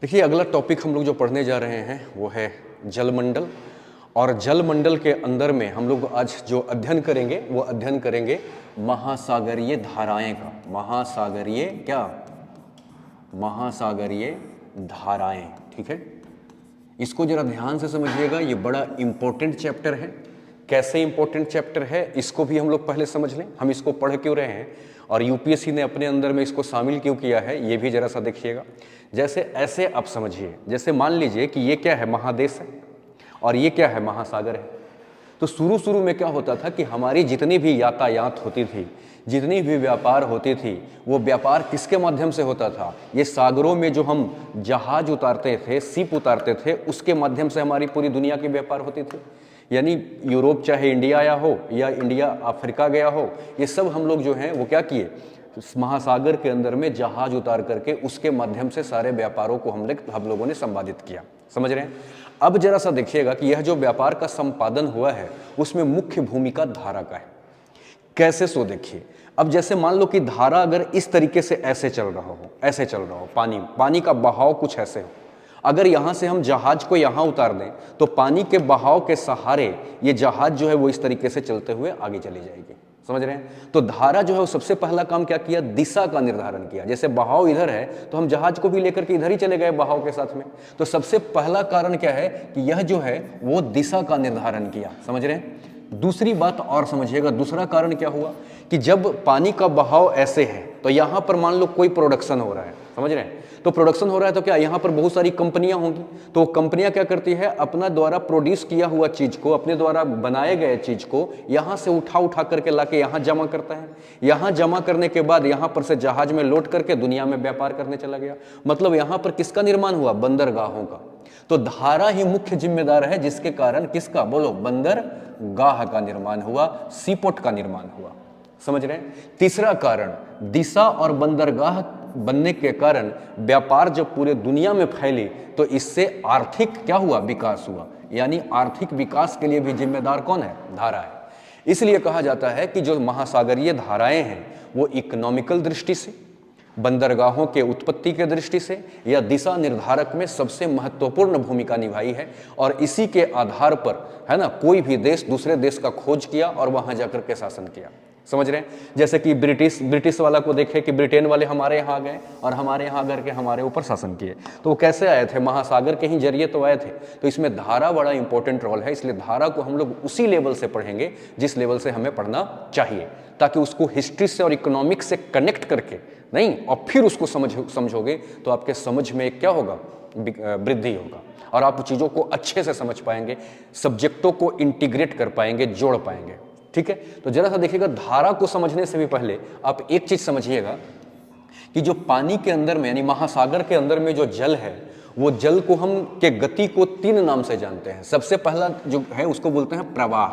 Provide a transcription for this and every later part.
देखिए, अगला टॉपिक हम लोग जो पढ़ने जा रहे हैं वो है जलमंडल। और जलमंडल के अंदर में हम लोग आज जो अध्ययन करेंगे वो अध्ययन करेंगे महासागरीय धाराएं का। महासागरीय क्या? महासागरीय धाराएं। ठीक है, इसको जरा ध्यान से समझिएगा, ये बड़ा इंपॉर्टेंट चैप्टर है। कैसे इंपॉर्टेंट चैप्टर है इसको भी हम लोग पहले समझ लें, हम इसको पढ़ क्यों रहे हैं और यूपीएससी ने अपने अंदर में इसको शामिल क्यों किया है, ये भी जरा सा देखिएगा। जैसे ऐसे आप समझिए, जैसे मान लीजिए कि ये क्या है, महादेश है और ये क्या है, महासागर है। तो शुरू में क्या होता था कि हमारी जितनी भी यातायात होती थी, जितनी भी व्यापार होती थी, वो व्यापार किसके माध्यम से होता था? ये सागरों में जो हम जहाज उतारते थे, शिप उतारते थे, उसके माध्यम से हमारी पूरी दुनिया की व्यापार होती थी। यानी यूरोप चाहे इंडिया आया हो या इंडिया अफ्रीका गया हो, ये सब हम लोग जो हैं वो क्या किए, महासागर के अंदर में जहाज उतार करके उसके माध्यम से सारे व्यापारों को हम लोगों ने संपादित किया। समझ रहे हैं? अब जरा सा देखिएगा कि यह जो व्यापार का संपादन हुआ है उसमें मुख्य भूमिका धारा का है। कैसे? सो देखिए, अब जैसे मान लो कि धारा अगर इस तरीके से ऐसे चल रहा हो, ऐसे चल रहा हो, पानी का बहाव कुछ ऐसे हो, अगर यहाँ से हम जहाज को यहाँ उतार दें तो पानी के बहाव के सहारे ये जहाज जो है वो इस तरीके से चलते हुए आगे चली जाएगी। समझ रहे हैं? तो धारा जो है वो सबसे पहला काम क्या किया, दिशा का निर्धारण किया। जैसे बहाव इधर है तो हम जहाज को भी लेकर के इधर ही चले गए बहाव के साथ में। तो सबसे पहला कारण क्या है कि यह जो है वो दिशा का निर्धारण किया। समझ रहे हैं? दूसरी बात और समझिएगा, दूसरा कारण क्या हुआ कि जब पानी का बहाव ऐसे है तो यहाँ पर मान लो कोई प्रोडक्शन हो रहा है। समझ रहे हैं? तो प्रोडक्शन हो रहा है तो क्या यहाँ पर बहुत सारी कंपनियां होंगी, तो कंपनियां क्या करती है, अपना द्वारा प्रोड्यूस किया हुआ चीज को, अपने द्वारा बनाए गए चीज को यहाँ से उठा करके लाके यहाँ जमा करता है। यहाँ जमा करने के बाद यहाँ पर से जहाज में लोड करके दुनिया में व्यापार करने चला गया। मतलब यहाँ पर किसका निर्माण हुआ? बंदरगाहों का। तो धारा ही मुख्य जिम्मेदार है जिसके कारण किसका, बोलो, बंदरगाह का निर्माण हुआ, सीपोर्ट का निर्माण हुआ। समझ रहे हैं? तीसरा कारण, दिशा और बंदरगाह बनने के कारण व्यापार जब पूरे दुनिया में फैली तो इससे आर्थिक क्या हुआ, विकास हुआ। यानी आर्थिक विकास के लिए भी जिम्मेदार कौन है? धारा है। इसलिए कहा जाता है कि जो महासागरीय धाराएं हैं वो इकोनॉमिकल दृष्टि से, बंदरगाहों के उत्पत्ति के दृष्टि से या दिशा निर्धारक में सबसे महत्वपूर्ण भूमिका निभाई है। और इसी के आधार पर, है ना, कोई भी देश दूसरे देश का खोज किया और वहां जाकर के शासन किया। समझ रहे हैं? जैसे कि ब्रिटिश वाला को देखे कि ब्रिटेन वाले हमारे यहाँ गए और हमारे यहाँ आकर के हमारे ऊपर शासन किए। तो वो कैसे आए थे? महासागर के ही जरिए तो आए थे। तो इसमें धारा बड़ा इंपॉर्टेंट रोल है। इसलिए धारा को हम लोग उसी लेवल से पढ़ेंगे जिस लेवल से हमें पढ़ना चाहिए, ताकि उसको हिस्ट्री से और इकोनॉमिक्स से कनेक्ट करके नहीं और फिर उसको समझोगे तो आपके समझ में क्या होगा, वृद्धि होगा और आप चीज़ों को अच्छे से समझ पाएंगे, सब्जेक्टों को इंटीग्रेट कर पाएंगे, जोड़ पाएंगे। ठीक है? तो जरा सा देखिएगा, धारा को समझने से भी पहले आप एक चीज समझिएगा कि जो पानी के अंदर में यानी महासागर के अंदर में जो जल है, वो जल को हम के गति को 3 नाम से जानते हैं। सबसे पहला जो है उसको बोलते हैं प्रवाह।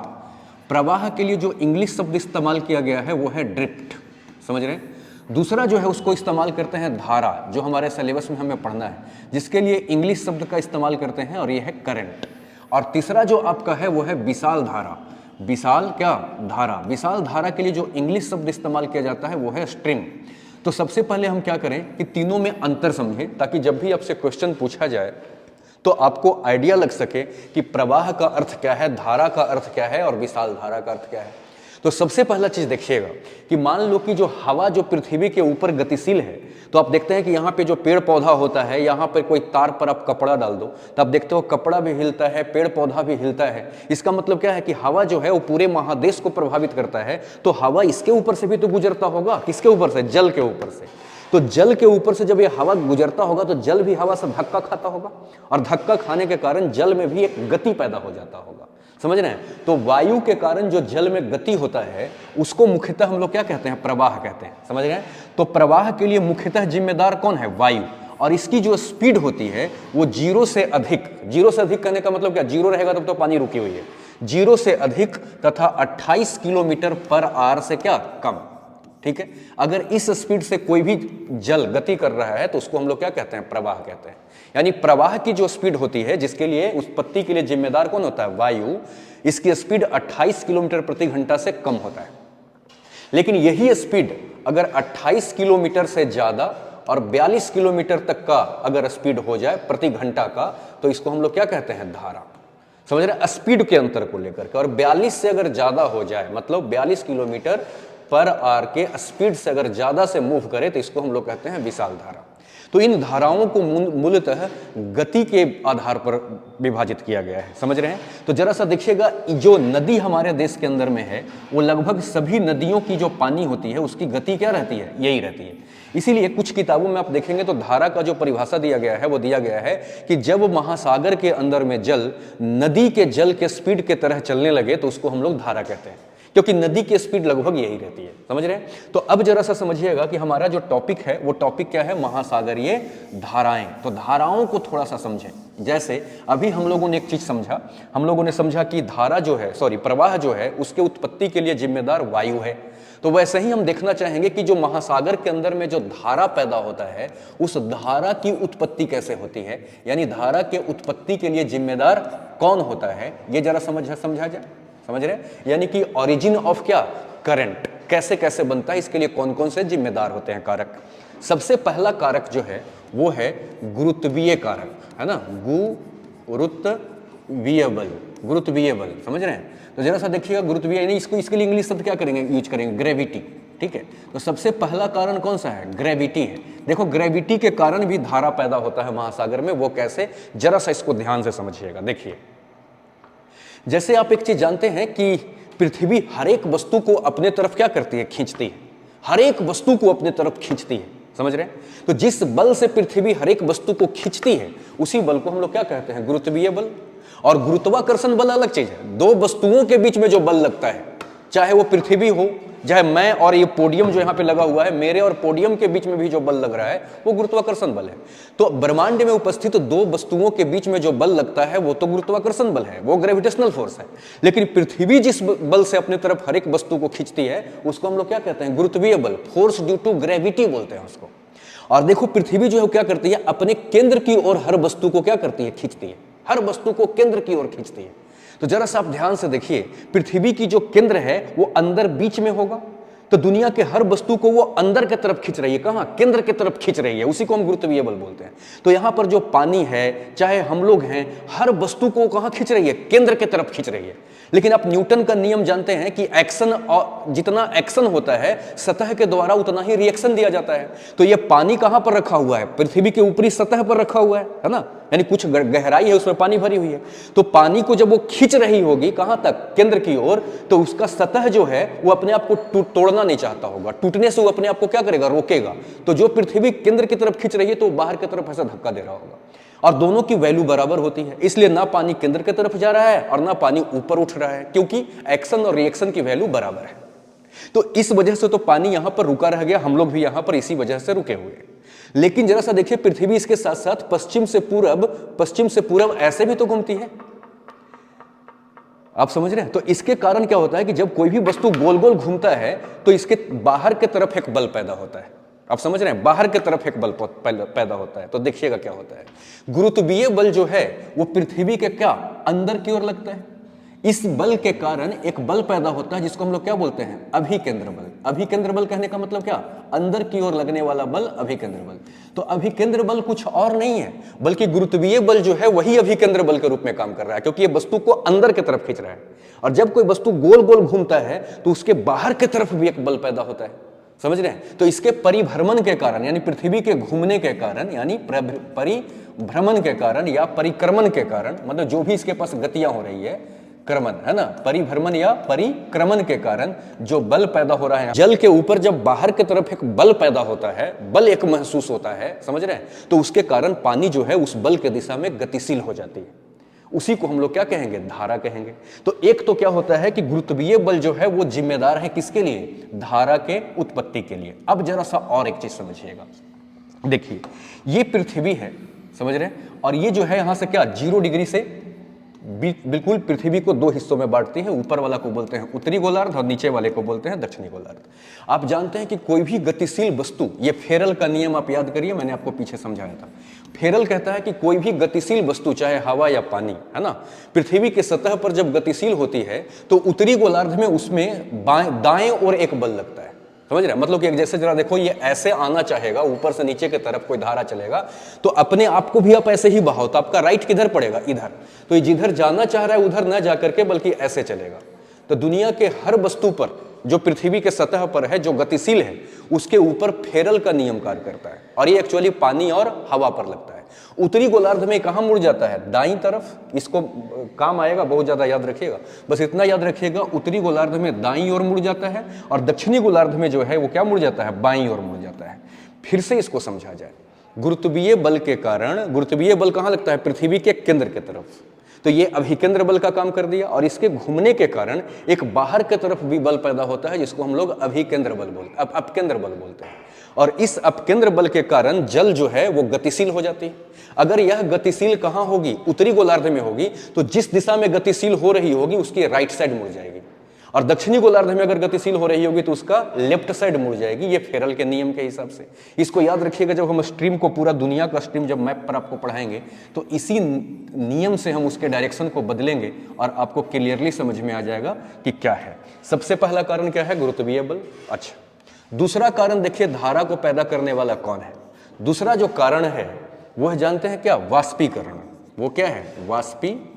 प्रवाह के लिए जो इंग्लिश शब्द इस्तेमाल किया गया है वो है ड्रिफ्ट। समझ रहे हैं? दूसरा जो है उसको इस्तेमाल करते हैं धारा, जो हमारे सिलेबस में हमें पढ़ना है, जिसके लिए इंग्लिश शब्द का इस्तेमाल करते हैं और ये है करंट। और तीसरा जो आपका है वो है विशाल धारा। विशाल क्या? धारा। विशाल धारा के लिए जो इंग्लिश शब्द इस्तेमाल किया जाता है वो है स्ट्रीम। तो सबसे पहले हम क्या करें कि तीनों में अंतर समझें, ताकि जब भी आपसे क्वेश्चन पूछा जाए तो आपको आइडिया लग सके कि प्रवाह का अर्थ क्या है, धारा का अर्थ क्या है और विशाल धारा का अर्थ क्या है। तो सबसे पहला चीज देखिएगा कि मान लो कि जो हवा जो पृथ्वी के ऊपर गतिशील है, तो आप देखते हैं कि यहाँ पे जो पेड़ पौधा होता है, यहाँ पर कोई तार पर आप कपड़ा डाल दो तो आप देखते हो कपड़ा भी हिलता है, पेड़ पौधा भी हिलता है। इसका मतलब क्या है कि हवा जो है वो पूरे महादेश को प्रभावित करता है। तो हवा इसके ऊपर से भी तो गुजरता होगा, किसके ऊपर से? जल के ऊपर से। तो जल के ऊपर से जब ये हवा गुजरता होगा तो जल भी हवा से धक्का खाता होगा और धक्का खाने के कारण जल में भी एक गति पैदा हो जाता होगा। समझ रहे हैं? तो वायु के कारण जो जल में गति होता है उसको मुख्यतः हम लोग क्या कहते हैं? प्रवाह कहते हैं। समझ रहे हैं? तो प्रवाह के लिए मुख्यतः जिम्मेदार कौन है? वायु। और इसकी जो स्पीड होती है वो 0 से अधिक, 0 से अधिक करने का मतलब क्या? 0 रहेगा तब तो पानी रुकी हुई है। 0 से अधिक तथा 28 किलोमीटर पर आवर से क्या? कम। ठीक है? अगर इस स्पीड से कोई भी जल गति कर रहा है तो उसको हम लोग क्या कहते हैं? प्रवाह कहते हैं। यानी प्रवाह की जो स्पीड होती है, जिसके लिए उत्पत्ति के लिए जिम्मेदार कौन होता है? वायु। इसकी स्पीड 28 किलोमीटर प्रति घंटा से कम होता है। लेकिन यही स्पीड अगर 28 किलोमीटर से ज्यादा और 42 किलोमीटर तक का अगर स्पीड हो जाए प्रति घंटा का, तो इसको हम लोग क्या कहते हैं, धारा। समझ रहे हैं, स्पीड के अंतर को लेकर के। और 42 से अगर ज्यादा हो जाए, मतलब 42 किलोमीटर पर आवर के स्पीड से अगर ज्यादा से मूव करे, तो इसको हम लोग कहते हैं विशाल धारा। तो इन धाराओं को मूलतः गति के आधार पर विभाजित किया गया है। समझ रहे हैं। तो जरा सा देखिएगा, जो नदी हमारे देश के अंदर में है, वो लगभग सभी नदियों की जो पानी होती है उसकी गति क्या रहती है, यही रहती है। इसीलिए कुछ किताबों में आप देखेंगे तो धारा का जो परिभाषा दिया गया है वो दिया गया है कि जब महासागर के अंदर में जल नदी के जल के स्पीड के तरह चलने लगे, तो उसको हम लोग धारा कहते हैं, क्योंकि नदी की स्पीड लगभग यही रहती है। समझ रहे हैं। तो अब जरा सा समझिएगा कि हमारा जो टॉपिक है वो टॉपिक क्या है, महासागरीय धाराएं। तो धाराओं को थोड़ा सा समझें। जैसे अभी हम लोगों ने एक चीज समझा, हम लोगों ने समझा कि धारा जो है, प्रवाह जो है, उसके उत्पत्ति के लिए जिम्मेदार वायु है। तो वैसे ही हम देखना चाहेंगे कि जो महासागर के अंदर में जो धारा पैदा होता है, उस धारा की उत्पत्ति कैसे होती है, यानी धारा के उत्पत्ति के लिए जिम्मेदार कौन होता है, ये जरा समझा जाए। समझ रहे हैं। यानी कि ओरिजिन ऑफ क्या, करंट कैसे कैसे बनता है, इसके लिए कौन कौन से जिम्मेदार होते हैं कारक। सबसे पहला कारक जो है वो है गुरुत्वीय कारक, है ना, गुरुत्वीय बल। समझ रहे हैं। तो जरा सा देखिएगा, गुरुत्वीय यानी इसके लिए इंग्लिश शब्द क्या करेंगे, यूज करेंगे, ग्रेविटी। ठीक है। तो सबसे पहला कारण कौन सा है, ग्रेविटी है। देखो, ग्रेविटी के कारण भी धारा पैदा होता है महासागर में, वो कैसे, जरा सा इसको ध्यान से समझिएगा। देखिए, जैसे आप एक चीज जानते हैं कि पृथ्वी हर एक वस्तु को अपने तरफ क्या करती है, खींचती है। हर एक वस्तु को अपने तरफ खींचती है। समझ रहे हैं। तो जिस बल से पृथ्वी हर एक वस्तु को खींचती है, उसी बल को हम लोग क्या कहते हैं, गुरुत्वीय बल। और गुरुत्वाकर्षण बल अलग चीज है। दो वस्तुओं के बीच में जो बल लगता है, चाहे वो पृथ्वी हो, चाहे मैं और ये पोडियम जो यहाँ पे लगा हुआ है, मेरे और पोडियम के बीच में भी जो बल लग रहा है वो गुरुत्वाकर्षण बल है। तो ब्रह्मांड में उपस्थित दो वस्तुओं के बीच में जो बल लगता है वो तो गुरुत्वाकर्षण बल है, वो ग्रेविटेशनल फोर्स है। लेकिन पृथ्वी जिस बल से अपने तरफ हर एक वस्तु को खींचती है, उसको हम लोग क्या कहते हैं, गुरुत्वीय बल, फोर्स ड्यू टू ग्रेविटी बोलते हैं उसको। और देखो, पृथ्वी जो है क्या करती है, अपने केंद्र की ओर हर वस्तु को क्या करती है, खींचती है। हर वस्तु को केंद्र की ओर खींचती है। तो जरा सा आप ध्यान से देखिए, पृथ्वी की जो केंद्र है वो अंदर बीच में होगा, तो दुनिया के हर वस्तु को वो अंदर की तरफ खींच रही है। कहां, केंद्र की तरफ खींच रही है, उसी को हम गुरुत्वीय बल बोलते हैं। तो यहां पर जो पानी है, चाहे हम लोग हैं, हर वस्तु को कहां खींच रही है, केंद्र की तरफ खींच रही है। लेकिन आप न्यूटन का नियम जानते हैं कि एक्शन, और जितना एक्शन होता है सतह के द्वारा उतना ही रिएक्शन दिया जाता है। तो ये पानी कहां पर रखा हुआ है, पृथ्वी के ऊपरी सतह पर रखा हुआ है ना, यानी कुछ गहराई है, उसमें पानी भरी हुई है। तो पानी को जब वो खींच रही होगी कहां तक, केंद्र की ओर, तो उसका सतह जो है वो अपने आप को तोड़ना नहीं चाहता होगा, टूटने से वो अपने आप को क्या करेगा, रोकेगा। तो जो पृथ्वी केंद्र की तरफ खींच रही है, तो बाहर की तरफ ऐसा धक्का दे रहा होगा। और दोनों की वैल्यू बराबर होती है, इसलिए ना पानी केंद्र की तरफ जा रहा है और ना पानी ऊपर उठ रहा है, क्योंकि एक्शन और रिएक्शन की वैल्यू बराबर है। तो इस वजह से तो पानी यहां पर रुका रह गया, हम लोग भी यहां पर इसी वजह से रुके हुए हैं। लेकिन जरा सा देखिए, पृथ्वी इसके साथ साथ पश्चिम से पूरब ऐसे भी तो घूमती है। आप समझ रहे हैं। तो इसके कारण क्या होता है कि जब कोई भी वस्तु गोल गोल घूमता है, तो इसके बाहर की तरफ एक बल पैदा होता है। आप समझ रहे हैं, बाहर की तरफ एक बल पैदा होता है। तो देखिएगा क्या होता है, गुरुत्वीय बल जो है वो पृथ्वी के क्या, अंदर की ओर लगता है। इस बल के कारण एक बल पैदा होता है जिसको हम लोग क्या बोलते हैं, अभिकेंद्र बल। अभिकेंद्र बल कहने का मतलब क्या, अंदर की ओर लगने वाला बल, अभिकेंद्र बल। तो अभिकेंद्र बल कुछ और नहीं है, बल्कि गुरुत्वीय बल जो है वही अभिकेंद्र बल के रूप में काम कर रहा है, क्योंकि ये वस्तु को अंदर की तरफ खींच रहा है। और जब कोई वस्तु गोल गोल घूमता है तो उसके बाहर की तरफ भी एक बल पैदा होता है। समझ रहे हैं। तो इसके परिभ्रमण के कारण, यानी पृथ्वी के घूमने के कारण, यानी परिभ्रमण के कारण या परिक्रमण के कारण, मतलब जो भी इसके पास गतियां हो रही है, क्रमण है ना, परिभ्रमण या परिक्रमण के कारण जो बल पैदा हो रहा है, जल के ऊपर जब बाहर की तरफ एक बल पैदा होता है, बल एक महसूस होता है, समझ रहे हैं, तो उसके कारण पानी जो है उस बल के दिशा में गतिशील हो जाती है। उसी को हम लोग क्या कहेंगे, धारा कहेंगे। तो एक तो क्या होता है कि गुरुत्वीय बल जो है वो जिम्मेदार है किसके लिए, धारा के उत्पत्ति के लिए। अब जरा सा और एक चीज समझिएगा, देखिए ये पृथ्वी है, समझ रहे हैं, और ये जो है यहां से क्या 0 डिग्री से बिल्कुल पृथ्वी को 2 हिस्सों में बांटती है। ऊपर वाला को बोलते हैं उत्तरी गोलार्ध और नीचे वाले को बोलते हैं दक्षिणी गोलार्ध। आप जानते हैं कि कोई भी गतिशील वस्तु, ये फेरल का नियम आप याद करिए, मैंने आपको पीछे समझाया था। फेरल कहता है कि कोई भी गतिशील वस्तु, चाहे हवा या पानी, है ना, पृथ्वी के सतह पर जब गतिशील होती है तो उत्तरी गोलार्ध में उसमें दाएं ओर एक बल लगता है। समझ रहे हैं? मतलब कि एक जैसे जरा देखो, ये ऐसे आना चाहेगा, ऊपर से नीचे की तरफ कोई धारा चलेगा, तो अपने आप को भी आप ऐसे ही बहाओ, तो आपका राइट किधर पड़ेगा? इधर। तो ये जिधर जाना चाह रहा है उधर ना जा करके बल्कि ऐसे चलेगा। तो दुनिया के हर वस्तु पर जो पृथ्वी के सतह पर है, जो गतिशील है, उसके ऊपर फेरल का नियम कार्य करता है, और ये एक्चुअली पानी और हवा पर लगता है। उत्तरी गोलार्ध में कहाँ मुड़ जाता है? दाईं तरफ। इसको काम आएगा, बहुत ज्यादा याद रखिएगा, बस इतना याद रखिएगा, उत्तरी गोलार्ध में दाईं ओर मुड़ जाता है, और दक्षिणी गोलार्ध में जो है वो क्या मुड़ जाता है? बाईं ओर मुड़ जाता है। फिर से इसको समझा जाए, गुरुत्वीय बल के कारण, गुरुत्वीय बल कहाँ लगता है? पृथ्वी के केंद्र की तरफ। तो ये अभिकेंद्र बल का काम कर दिया, और इसके घूमने के कारण एक बाहर की तरफ भी बल पैदा होता है, जिसको हम लोग अभिकेंद्र बल बोलते हैं, अपकेंद्र बल बोलते हैं। और इस अपकेंद्र बल के कारण जल जो है वो गतिशील हो जाती है। अगर यह गतिशील कहाँ होगी? उत्तरी गोलार्ध में होगी, तो जिस दिशा में गतिशील हो रही होगी उसकी राइट साइड मुड़ जाएगी, और दक्षिणी गोलार्ध में अगर गतिशील हो रही होगी तो उसका लेफ्ट साइड मुड़ जाएगी। ये फेरल के नियम के हिसाब से। इसको याद रखिएगा, जब हम स्ट्रीम को, पूरा दुनिया का स्ट्रीम जब मैप पर आपको पढ़ाएंगे, तो इसी नियम से हम उसके डायरेक्शन को बदलेंगे और आपको क्लियरली समझ में आ जाएगा कि क्या है। सबसे पहला कारण क्या है? गुरुत्वीय बल। अच्छा, दूसरा कारण देखिए, धारा को पैदा करने वाला कौन है? दूसरा जो कारण है वह जानते हैं क्या? वाष्पीकरण। वो क्या है? वाष्पीकरण।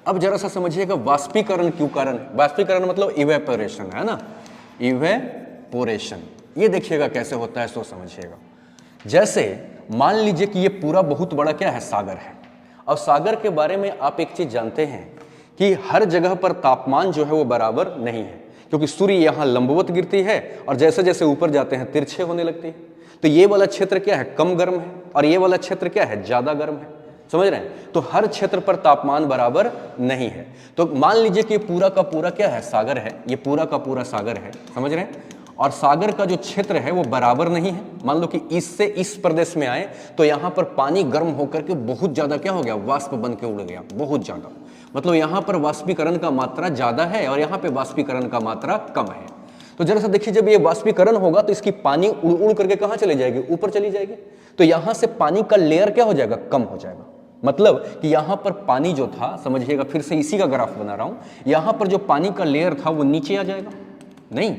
अब जरा सा समझिएगा, वाष्पीकरण क्यों कारण? वाष्पीकरण मतलब इवेपोरेशन, है ना? इवेपोरेशन। ये देखिएगा कैसे होता है, सो समझिएगा। जैसे मान लीजिए कि ये पूरा बहुत बड़ा क्या है? सागर है। और सागर के बारे में आप एक चीज जानते हैं कि हर जगह पर तापमान जो है वो बराबर नहीं है, क्योंकि सूर्य यहाँ लंबवत गिरती है और जैसे जैसे ऊपर जाते हैं तिरछे होने लगती है। तो ये वाला क्षेत्र क्या है? कम गर्म है, और ये वाला क्षेत्र क्या है? ज्यादा गर्म है। समझ रहे हैं? तो हर क्षेत्र पर तापमान बराबर नहीं है। तो मान लीजिए कि पूरा का पूरा क्या है? सागर है। ये पूरा का पूरा सागर है, समझ रहे हैं? और सागर का जो क्षेत्र है वो बराबर नहीं है। मान लो कि इससे इस प्रदेश में आए तो यहाँ पर पानी गर्म होकर के बहुत ज्यादा क्या हो गया? वाष्प बन के उड़ गया, बहुत ज्यादा। मतलब यहाँ पर वाष्पीकरण का मात्रा ज्यादा है और यहाँ पे वाष्पीकरण का मात्रा कम है। तो जरा सा देखिए, जब ये वाष्पीकरण होगा तो इसकी पानी उड़ उड़ करके कहाँ चली जाएगी? ऊपर चली जाएगी। तो यहाँ से पानी का लेयर क्या हो जाएगा? कम हो जाएगा। मतलब कि यहाँ पर पानी जो था, समझिएगा, फिर से इसी का ग्राफ बना रहा हूं, यहाँ पर जो पानी का लेयर था वो नीचे आ जाएगा, नहीं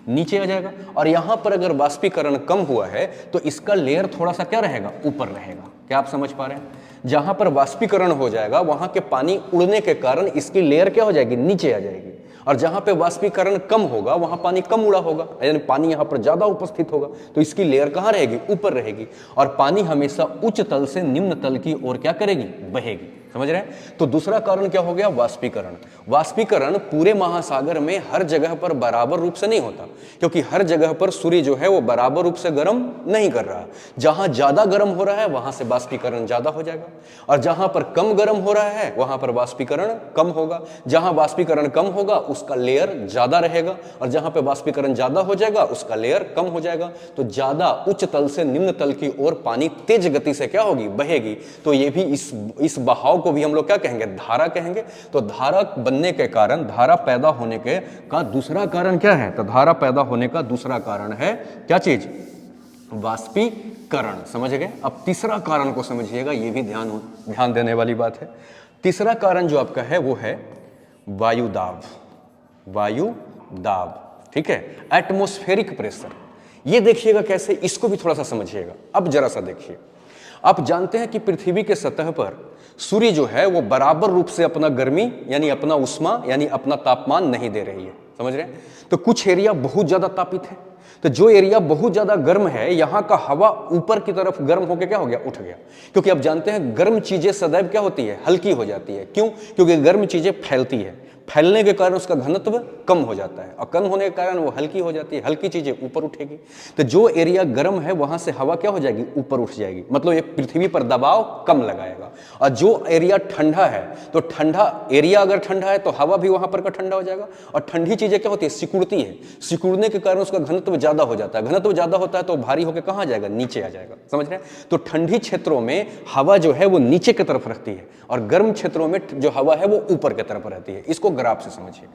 नीचे आ जाएगा। और यहाँ पर अगर वाष्पीकरण कम हुआ है तो इसका लेयर थोड़ा सा क्या रहेगा? ऊपर रहेगा। क्या आप समझ पा रहे हैं? जहाँ पर वाष्पीकरण हो जाएगा वहाँ के पानी उड़ने के कारण इसकी लेयर क्या हो जाएगी? नीचे आ जाएगी। और जहाँ पे वाष्पीकरण कम होगा वहाँ पानी कम उड़ा होगा, यानी पानी यहाँ पर ज्यादा उपस्थित होगा, तो इसकी लेयर कहाँ रहेगी? ऊपर रहेगी। और पानी हमेशा उच्च तल से निम्न तल की ओर क्या करेगी? बहेगी। समझ रहे हैं? तो दूसरा कारण क्या हो गया? वाष्पीकरण। वाष्पीकरण पूरे महासागर में हर जगह पर बराबर रूप से नहीं होता, क्योंकि हर जगह पर सूर्य जो है वो बराबर रूप से गर्म नहीं कर रहा। जहां ज्यादा गर्म हो रहा है वहां से वाष्पीकरण ज्यादा हो जाएगा, और जहां पर कम गर्म हो रहा है वहां पर वाष्पीकरण कम होगा। जहां वाष्पीकरण कम होगा उसका लेयर ज्यादा रहेगा, और जहां पे वाष्पीकरण ज्यादा हो जाएगा उसका लेयर कम हो जाएगा। तो ज्यादा उच्च तल से निम्न तल की ओर पानी तेज गति से क्या होगी? बहेगी। तो ये भी इस बहाव को भी हम लोग क्या कहेंगे? धारा कहेंगे। तो धारा बनने के कारण, धारा पैदा होने के का दूसरा कारण क्या है? तो धारा पैदा होने का दूसरा कारण है क्या चीज? वाष्पीकरण। समझ गए? अब तीसरा कारण को समझिएगा, ये भी ध्यान देने वाली बात है। तीसरा कारण जो आपका है वो है वायुदाब। वायुदाब, ठीक है? Atmospheric pressure. ये देखिएगा कैसे, इसको भी थोड़ा सा समझिएगा। अब जरा सा देखिए, आप जानते हैं कि पृथ्वी के सतह पर सूर्य जो है वो बराबर रूप से अपना गर्मी यानी अपना उष्मा यानी अपना तापमान नहीं दे रही है। समझ रहे हैं? तो कुछ एरिया बहुत ज्यादा तापित है, तो जो एरिया बहुत ज्यादा गर्म है यहाँ का हवा ऊपर की तरफ गर्म होकर क्या हो गया? उठ गया। क्योंकि आप जानते हैं गर्म चीजें सदैव क्या होती है? हल्की हो जाती है। क्यों? क्योंकि गर्म चीजें फैलती है, फैलने के कारण उसका घनत्व कम हो जाता है, और कम होने के कारण वो हल्की हो जाती है, हल्की चीजें ऊपर उठेगी। तो जो एरिया गर्म है वहां से हवा क्या हो जाएगी? ऊपर उठ जाएगी। मतलब ये पृथ्वी पर दबाव कम लगाएगा। और जो एरिया ठंडा है, तो ठंडा एरिया अगर ठंडा है तो हवा भी वहां पर का ठंडा हो जाएगा। और ठंडी चीजें क्या होती है? सिकुड़ती है, सिकुड़ने के कारण उसका घनत्व ज्यादा हो जाता है। घनत्व ज्यादा होता है तो भारी होकर कहाँ जाएगा? नीचे आ जाएगा। समझ रहे हैं? तो ठंडी क्षेत्रों में हवा जो है वो नीचे की तरफ रहती है, और गर्म क्षेत्रों में जो हवा है वो ऊपर की तरफ रहती है। इसको ग्राफ से समझिए।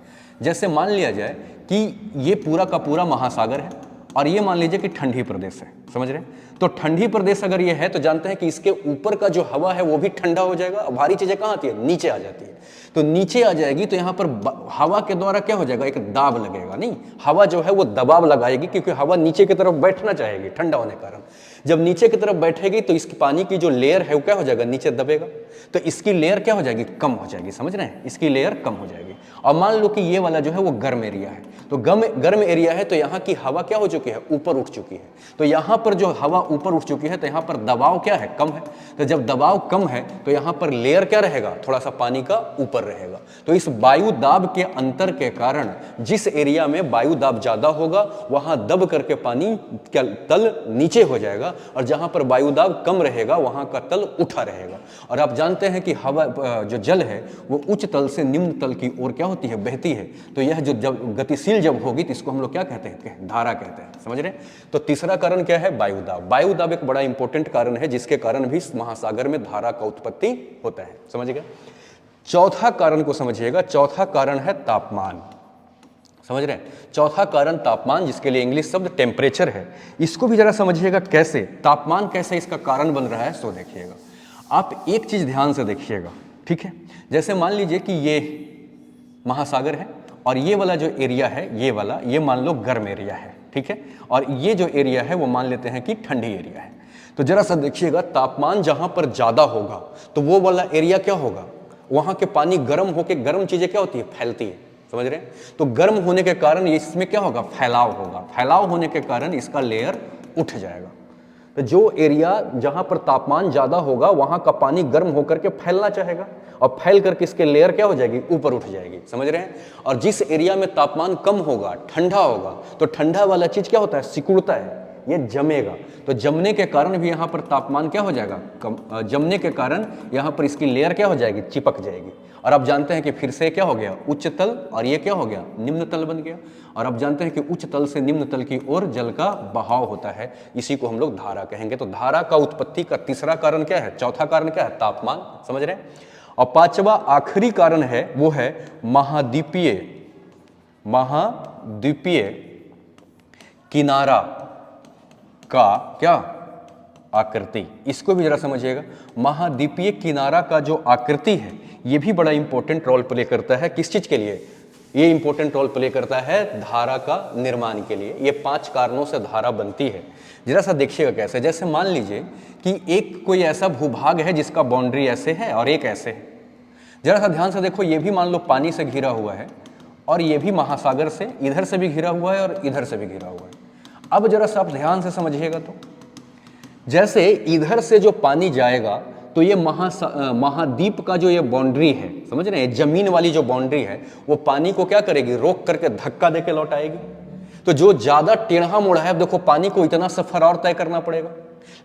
जैसे मान लिया जाए कि ये पूरा का पूरा महासागर है, और ये मान लीजिए कि ठंडी प्रदेश है, समझ रहे हैं। तो ठंडी प्रदेश अगर ये है तो जानते हैं कि इसके ऊपर का जो हवा है वो भी ठंडा हो जाएगा और भारी चीजें कहाँ आती है, नीचे आ जाती है। तो नीचे आ जाएगी तो यहाँ पर हवा के द्वारा क्या हो जाएगा, एक दाब लगेगा, नहीं हवा जो है वो दबाव लगाएगी, क्योंकि हवा नीचे की तरफ बैठना चाहेगी ठंडा होने के कारण। जब नीचे की तरफ बैठेगी तो इसकी पानी की जो लेयर है वो क्या हो जाएगा, नीचे दबेगा, तो इसकी लेयर क्या हो जाएगी, कम हो जाएगी, समझ रहे हैं, इसकी लेयर कम हो जाएगी। और मान लो कि ये वाला जो है वो गर्म एरिया है, तो गर्म एरिया है तो यहाँ की हवा क्या हो चुकी है, ऊपर उठ चुकी है। तो यहाँ पर जो हवा ऊपर उठ चुकी है तो यहाँ पर दबाव क्या है, कम है। तो जब दबाव कम है तो यहाँ पर लेयर क्या रहेगा, थोड़ा सा पानी का ऊपर रहेगा। तो इस वायु दाब के अंतर के कारण जिस एरिया में वायु दाब ज्यादा होगा वहां दब करके पानी का तल नीचे हो जाएगा, और जहां पर वायु दाब कम रहेगा वहां का तल उठा रहेगा। और आप जानते हैं कि हवा जो जल है वो उच्च तल से निम्न तल की ओर क्या होती है, बहती है। तो यह जो जब गतिशील जब होगी तो इसको हम लोग क्या कहते हैं, धारा कहते हैं, समझ रहे हैं। तो तीसरा कारण क्या है, वायु दाब। वायु दाब एक बड़ा इंपॉर्टेंट कारण है जिसके कारण भी महासागर में धारा का उत्पत्ति होता है, समझ गए। चौथा कारण को समझिएगा, चौथा कारण है तापमान, समझ रहे हैं। चौथा कारण तापमान, जिसके लिए इंग्लिश शब्द टेम्परेचर है। इसको भी जरा समझिएगा, कैसे तापमान कैसे इसका कारण बन रहा है, सो देखिएगा। आप एक चीज ध्यान से देखिएगा, ठीक है। जैसे मान लीजिए कि ये महासागर है और ये वाला जो एरिया है, ये वाला, ये मान लो गर्म एरिया है, ठीक है, और ये जो एरिया है वो मान लेते हैं कि ठंडी एरिया है। तो जरा सा देखिएगा, तापमान जहां पर ज्यादा होगा तो वो वाला एरिया क्या होगा, वहां के पानी गर्म होके, गर्म चीजें क्या होती है, फैलती है, समझ रहे हैं। तो गर्म होने के कारण इसमें क्या होगा, फैलाव होगा। फैलाव होने के कारण इसका लेयर उठ जाएगा। तो जो एरिया जहां पर तापमान ज्यादा होगा वहां का पानी गर्म होकर के फैलना चाहेगा, और फैल करके इसके लेयर क्या हो जाएगी, ऊपर उठ जाएगी, समझ रहे हैं। और जिस एरिया में तापमान कम होगा, ठंडा होगा, तो ठंडा वाला चीज क्या होता है, सिकुड़ता है, ये जमेगा। तो जमने के कारण भी यहाँ पर तापमान क्या हो जाएगा, कम। जमने के कारण यहाँ पर इसकी लेयर क्या हो जाएगी, चिपक जाएगी। और आप जानते हैं कि फिर से क्या हो गया, उच्च तल, और ये क्या हो गया, निम्न तल बन गया। और आप जानते हैं कि उच्च तल से निम्न तल की ओर जल का बहाव होता है, इसी को हम लोग धारा कहेंगे। तो धारा का उत्पत्ति का तीसरा कारण क्या है, चौथा कारण क्या है, तापमान, समझ रहे हैं। और पांचवा आखिरी कारण है वो है महाद्वीपीय किनारा का क्या, आकृति। इसको भी जरा समझिएगा। महाद्वीपीय किनारा का जो आकृति है ये भी बड़ा इंपॉर्टेंट रोल प्ले करता है। किस चीज के लिए ये इंपॉर्टेंट रोल प्ले करता है, धारा का निर्माण के लिए। ये 5 कारणों से धारा बनती है। जरा सा देखिएगा कैसे। जैसे मान लीजिए कि एक कोई ऐसा भूभाग है जिसका बाउंड्री ऐसे है और एक ऐसे है। जरा सा ध्यान से देखो, ये भी मान लो पानी से घिरा हुआ है और ये भी महासागर से इधर से भी घिरा हुआ है और इधर से भी घिरा हुआ है। अब जरा सा आप ध्यान से समझिएगा, तो जैसे इधर से जो पानी जाएगा तो ये महाद्वीप का जो ये बाउंड्री है, समझ रहे हैं, जमीन वाली जो बाउंड्री है वो पानी को क्या करेगी, रोक करके धक्का देके लौट आएगी। तो जो ज्यादा टेढ़ा मोड़ा है, अब देखो पानी को इतना सफर और तय करना पड़ेगा।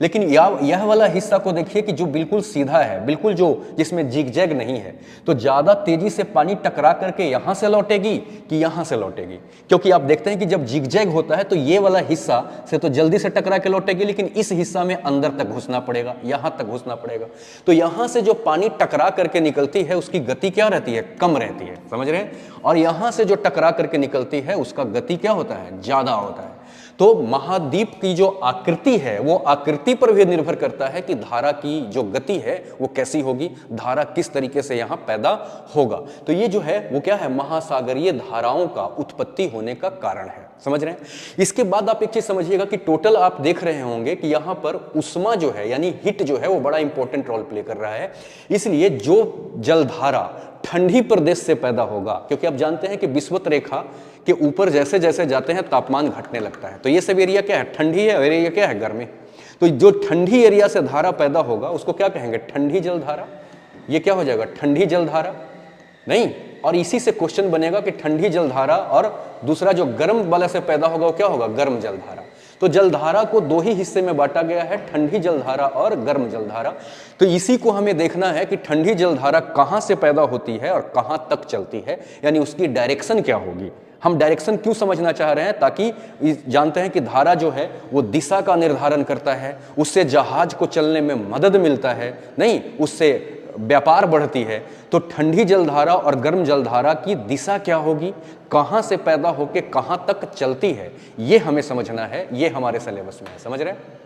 लेकिन यह वाला हिस्सा को देखिए कि जो बिल्कुल सीधा है, बिल्कुल जो जिसमें जिग जैग नहीं है, तो ज्यादा तेजी से पानी टकरा करके यहां से लौटेगी कि यहां से लौटेगी। क्योंकि आप देखते हैं कि जब जिग जैग होता है तो ये वाला हिस्सा से तो जल्दी से टकरा के लौटेगी, लेकिन इस हिस्सा में अंदर तक घुसना पड़ेगा, यहां तक घुसना पड़ेगा। तो यहां से जो पानी टकरा करके निकलती है उसकी गति क्या रहती है, कम रहती है, समझ रहे हैं। और यहां से जो टकरा करके निकलती है उसका गति क्या होता है, ज्यादा होता है। तो महाद्वीप की जो आकृति है वो आकृति पर भी निर्भर करता है कि धारा की जो गति है वो कैसी होगी, धारा किस तरीके से यहां पैदा होगा। तो ये जो है वो क्या है, महासागरीय धाराओं का उत्पत्ति होने का कारण है, समझ रहे हैं। इसके बाद आप एक चीज समझिएगा कि टोटल आप देख रहे होंगे कि यहां पर उष्मा जो है यानी हीट जो है वो बड़ा इंपॉर्टेंट रोल प्ले कर रहा है। इसलिए जो जलधारा ठंडी प्रदेश से पैदा होगा, क्योंकि आप जानते हैं कि विषुवत रेखा के ऊपर जैसे जैसे जाते हैं तापमान घटने लगता है। तो ये सब एरिया क्या है, ठंडी है, और एरिया क्या है, गर्मी। तो जो ठंडी एरिया से धारा पैदा होगा उसको क्या कहेंगे, ठंडी जलधारा। ये क्या हो जाएगा, ठंडी जलधारा नहीं। और इसी से क्वेश्चन बनेगा कि ठंडी जलधारा और दूसरा जो गर्म वाले से पैदा होगा वो क्या होगा, गर्म जलधारा। तो जलधारा को 2 ही हिस्से में बांटा गया है, ठंडी जलधारा और गर्म जलधारा। तो इसी को हमें देखना है कि ठंडी जलधारा कहां से पैदा होती है और कहां तक चलती है, यानी उसकी डायरेक्शन क्या होगी। हम डायरेक्शन क्यों समझना चाह रहे हैं, ताकि जानते हैं कि धारा जो है वो दिशा का निर्धारण करता है, उससे जहाज को चलने में मदद मिलता है, नहीं उससे व्यापार बढ़ती है तो ठंडी जलधारा और गर्म जलधारा की दिशा क्या होगी, कहां से पैदा होकर कहां तक चलती है, ये हमें समझना है, ये हमारे सिलेबस में है। समझ रहे हैं?